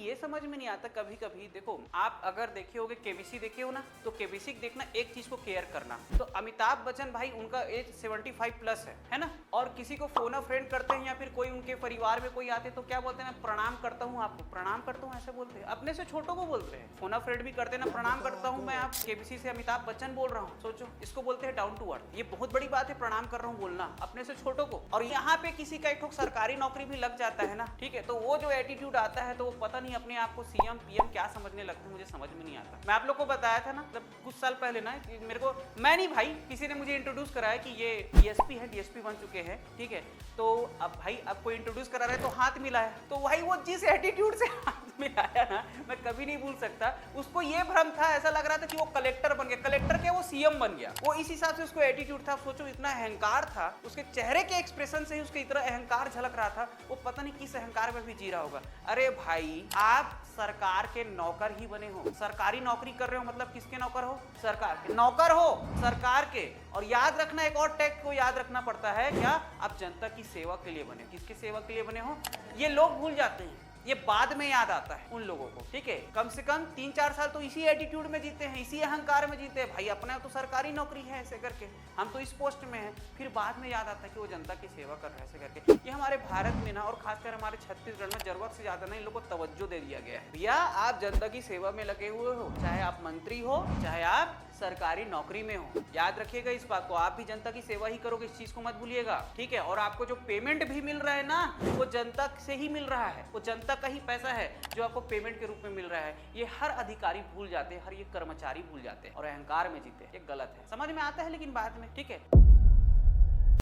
ये समझ में नहीं आता कभी कभी। देखो आप अगर देखे होगे केबीसी देखे हो ना, तो केबीसी देखना एक चीज को केयर करना। तो अमिताभ बच्चन भाई उनका एज 75 प्लस है ना, और किसी को फोन अ फ्रेंड करते हैं या फिर कोई उनके परिवार में कोई आते तो क्या बोलते हैं, प्रणाम करता हूँ आपको, प्रणाम करता हूँ ऐसे बोलते हैं, अपने से छोटों को बोलते हैं। फोन अ फ्रेंड भी करते हैं ना, प्रणाम करता हूँ मैं, आप केबीसी से अमिताभ बच्चन बोल रहा हूँ, सोचो इसको बोलते हैं डाउन टू अर्थ। ये बहुत बड़ी बात है, प्रणाम कर रहा हूँ बोलना अपने से छोटों को। और यहाँ पे किसी का एक सरकारी नौकरी भी लग जाता है ना, ठीक है, तो वो जो एटीट्यूड आता है तो वो पता नहीं अपने आप को सीएम पीएम क्या समझने लगते हैं, मुझे समझ में नहीं आता। मैं आप लोग को बताया था ना, मतलब कुछ साल पहले ना, मेरे को, मैं नहीं भाई, किसी ने मुझे इंट्रोड्यूस कराया कि ये डीएसपी है, डीएसपी बन चुके हैं, ठीक है। तो अब भाई अब कोई इंट्रोड्यूस करा रहा है तो हाथ मिलाया, तो भाई वो जिस एटीट्यूड से हाथ मिलाया ना, मैं कभी नहीं भूल सकता। उसको ये भ्रम था, ऐसा लग रहा था कि वो कलेक्टर बन गया, कलेक्टर क्या वो सीएम बन गया, वो इस हिसाब से उसको एटीट्यूड था। सोचो इतना अहंकार था उसके चेहरे के एक्सप्रेशन से ही, उसके इतना अहंकार झलक रहा था, वो पता नहीं किस अहंकार में भी जी रहा होगा। अरे भाई आप सरकार के नौकर ही बने हो, सरकारी नौकरी कर रहे हो, मतलब किसके नौकर हो, सरकार के नौकर हो, सरकार के। और याद रखना, एक और टैग को याद रखना पड़ता है, क्या आप जनता की सेवा के लिए बने, किसकी सेवा के लिए बने हो, ये लोग भूल जाते हैं, ये बाद में याद आता है उन लोगों को, ठीक है। कम से कम 3-4 साल तो इसी एटीट्यूड में जीते हैं, इसी अहंकार में जीते हैं, भाई अपना तो सरकारी नौकरी है ऐसे करके, हम तो इस पोस्ट में हैं, फिर बाद में याद आता है कि वो जनता की सेवा कर रहे हैं ऐसे करके। ये हमारे भारत में ना, और खासकर हमारे छत्तीसगढ़ में जरूरत से ज्यादा ना इन लोगों को तवज्जो दे दिया गया है। भैया आप जनता की सेवा में लगे हुए हो, चाहे आप मंत्री हो, चाहे आप सरकारी नौकरी में हो, याद रखिएगा इस बात को, आप भी जनता की सेवा ही करोगे, इस चीज को मत भूलिएगा, ठीक है। और आपको जो पेमेंट भी मिल रहा है ना, वो जनता से ही मिल रहा है, वो जनता का ही पैसा है जो आपको पेमेंट के रूप में मिल रहा है। ये हर अधिकारी भूल जाते हैं, हर ये कर्मचारी भूल जाते हैं और अहंकार में जीते हैं, ये गलत है, समझ में आता है लेकिन बाद में, ठीक है।